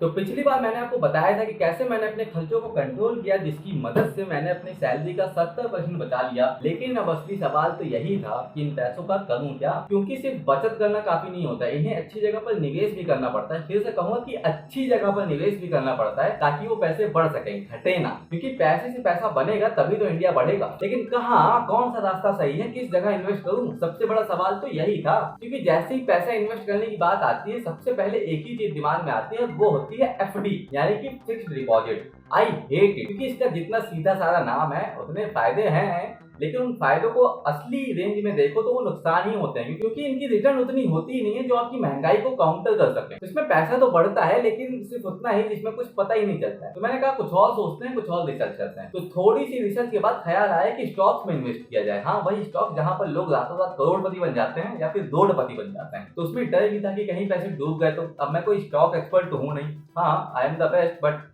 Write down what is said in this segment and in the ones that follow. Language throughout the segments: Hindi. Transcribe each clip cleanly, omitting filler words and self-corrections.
तो पिछली बार मैंने आपको बताया था कि कैसे मैंने अपने खर्चों को कंट्रोल किया, जिसकी मदद से मैंने अपनी सैलरी का 70% बचा लिया। लेकिन अब असली सवाल तो यही था कि इन पैसों का करूं क्या, क्योंकि सिर्फ बचत करना काफी नहीं होता, इन्हें अच्छी जगह पर निवेश भी करना पड़ता है। फिर से कहूंगा कि अच्छी जगह पर निवेश भी करना पड़ता है ताकि वो पैसे बढ़ सके, घटे ना, क्योंकि पैसे से पैसा बनेगा तभी तो इंडिया बढ़ेगा। लेकिन कहाँ, कौन सा रास्ता सही है, किस जगह इन्वेस्ट करूं, सबसे बड़ा सवाल तो यही था। क्योंकि जैसे ही पैसा इन्वेस्ट करने की बात आती है, सबसे पहले एक ही चीज दिमाग में आती है, वो होती है एफडी, यानी कि fixed deposit. I hate it, क्योंकि इसका जितना सीधा सारा नाम है उतने फायदे हैं, लेकिन उन फायदों को असली रेंज में देखो तो वो नुकसान ही होते हैं, क्योंकि इनकी रिटर्न उतनी होती ही नहीं है जो आपकी महंगाई को काउंटर कर सके। तो इसमें पैसा तो बढ़ता है, लेकिन सिर्फ उतना ही जिसमें कुछ पता ही नहीं चलता है। तो मैंने कहा कुछ और सोचते हैं, कुछ और रिसर्च करते हैं। तो थोड़ी सी रिसर्च के बाद ख्याल आया कि स्टॉक्स में इन्वेस्ट किया जाए। हाँ, वही स्टॉक जहां पर लोग रातों रात करोड़पति बन जाते हैं या फिर रोडपति बन जाते हैं। तो उसमें डर भी था कि कहीं पैसे डूब गए तो। अब मैं कोई स्टॉक एक्सपर्ट तो हूं नहीं, हाँ I am the best, but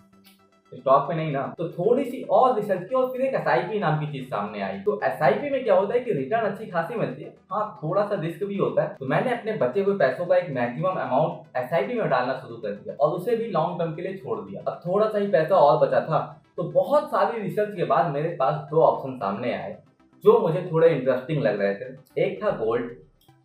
stock में नहीं ना। तो थोड़ी सी और रिसर्च की और फिर एक एसआईपी नाम की चीज सामने आई। तो एसआईपी में क्या होता है कि रिटर्न अच्छी खासी मिलती है, हाँ थोड़ा सा रिस्क भी होता है। तो मैंने अपने बचे हुए पैसों का एक मैक्सिमम अमाउंट एसआईपी में डालना शुरू कर दिया और उसे भी लॉन्ग टर्म के लिए छोड़ दिया। अब थोड़ा सा ही पैसा और बचा था, तो बहुत सारी रिसर्च के बाद मेरे पास दो ऑप्शन सामने आए जो मुझे थोड़े इंटरेस्टिंग लग रहे थे। एक था गोल्ड,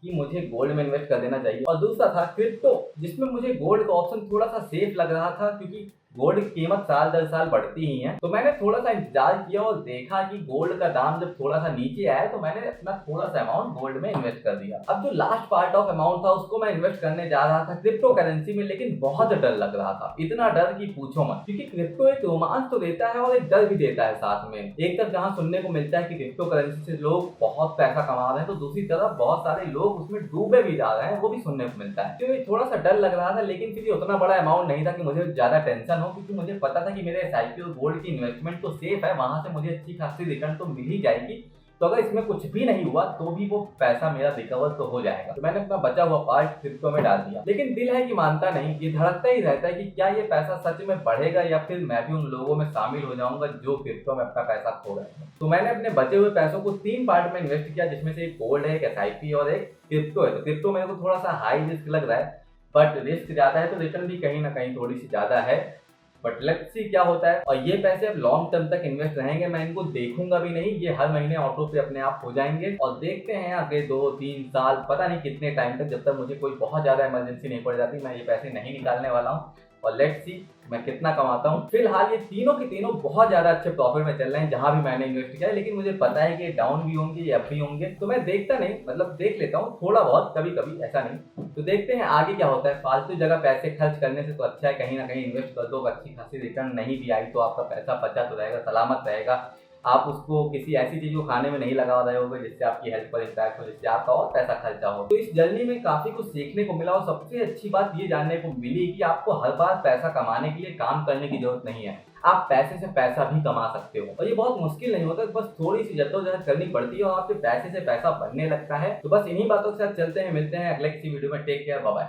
कि मुझे गोल्ड में इन्वेस्ट कर देना चाहिए, और दूसरा था क्रिप्टो, जिसमें मुझे गोल्ड का ऑप्शन थोड़ा सा सेफ लग रहा था, क्योंकि गोल्ड की कीमत साल दर साल बढ़ती ही है। तो मैंने थोड़ा सा इंतजार किया और देखा कि गोल्ड का दाम जब थोड़ा सा नीचे आया तो मैंने अपना थोड़ा सा अमाउंट गोल्ड में इन्वेस्ट कर दिया। अब जो लास्ट पार्ट ऑफ अमाउंट था उसको मैं इन्वेस्ट करने जा रहा था क्रिप्टो करेंसी में, लेकिन बहुत डर लग रहा था, इतना डर कि पूछो मत। क्योंकि क्रिप्टो एक रोमांच तो देता है और एक डर भी देता है साथ में। एक तरफ जहाँ सुनने को मिलता है कि क्रिप्टो करेंसी से लोग बहुत पैसा कमा रहे हैं, तो दूसरी तरफ बहुत सारे लोग उसमें डूबे भी जा रहे हैं, वो भी सुनने को मिलता है। तो थोड़ा सा डर लग रहा था, लेकिन फिर उतना बड़ा अमाउंट नहीं था कि मुझे ज्यादा टेंशन हो, क्योंकि मुझे पता था कि मेरे एसआईपी और गोल्ड की इन्वेस्टमेंट तो सेफ है, वहां से मुझे अच्छी खासी रिटर्न तो मिल ही जाएगी। तो अगर इसमें कुछ भी नहीं हुआ तो भी वो पैसा मेरा रिकवर तो हो जाएगा। तो मैंने अपना बचा हुआ पार्ट क्रिप्टो में डाल दिया, लेकिन दिल है कि मानता नहीं, ये धड़कता ही रहता है कि क्या ये पैसा सच में बढ़ेगा या फिर मैं भी उन लोगों में शामिल हो जाऊंगा जो क्रिप्टो में अपना पैसा खो रहे हैं। तो मैंने अपने बचे हुए पैसों को 3 पार्ट में इन्वेस्ट किया, जिसमें से एक गोल्ड है, एक एसआईपी और एक क्रिप्टो है। तो क्रिप्टो मेरे को थोड़ा सा हाई रिस्क लग रहा है, बट रिस्क ज्यादा है तो रिटर्न भी कहीं ना कहीं थोड़ी सी ज्यादा है। बट लेट्स सी क्या होता है। और ये पैसे अब लॉन्ग टर्म तक इन्वेस्ट रहेंगे, मैं इनको देखूंगा भी नहीं, ये हर महीने ऑटो पे अपने आप हो जाएंगे। और देखते हैं आगे 2-3 साल, पता नहीं कितने टाइम तक, जब तक मुझे कोई बहुत ज्यादा इमरजेंसी नहीं पड़ जाती, मैं ये पैसे नहीं निकालने वाला हूँ। और लेट्स सी मैं कितना कमाता हूँ। फिलहाल ये तीनों के तीनों बहुत ज्यादा अच्छे प्रॉफिट में चल रहे हैं जहां भी मैंने इन्वेस्ट किया है, लेकिन मुझे पता है कि डाउन भी होंगे या अप भी होंगे, तो मैं देखता नहीं, मतलब देख लेता हूँ थोड़ा बहुत कभी कभी, ऐसा नहीं। तो देखते हैं आगे क्या होता है। फालतू जगह पैसे खर्च करने से तो अच्छा है कहीं ना कहीं इन्वेस्ट कर दो, अच्छी खासी रिटर्न नहीं भी आई तो आपका पैसा बचा तो रहेगा, सलामत रहेगा। आप उसको किसी ऐसी चीज को खाने में नहीं लगा रहे होगे जिससे आपकी हेल्थ पर इम्पैक्ट हो, जिससे आपका और पैसा खर्चा हो। तो इस जर्नी में काफी कुछ सीखने को मिला, और सबसे अच्छी बात ये जानने को मिली कि आपको हर बार पैसा कमाने के लिए काम करने की जरूरत नहीं है, आप पैसे से पैसा भी कमा सकते हो। और ये बहुत मुश्किल नहीं होता, बस थोड़ी सी जद्दोजहद करनी पड़ती है और आपके पैसे से पैसा बनने लगता है। तो बस इन्हीं बातों के साथ चलते हैं, मिलते हैं अगले किसी वीडियो में। Take care, bye bye.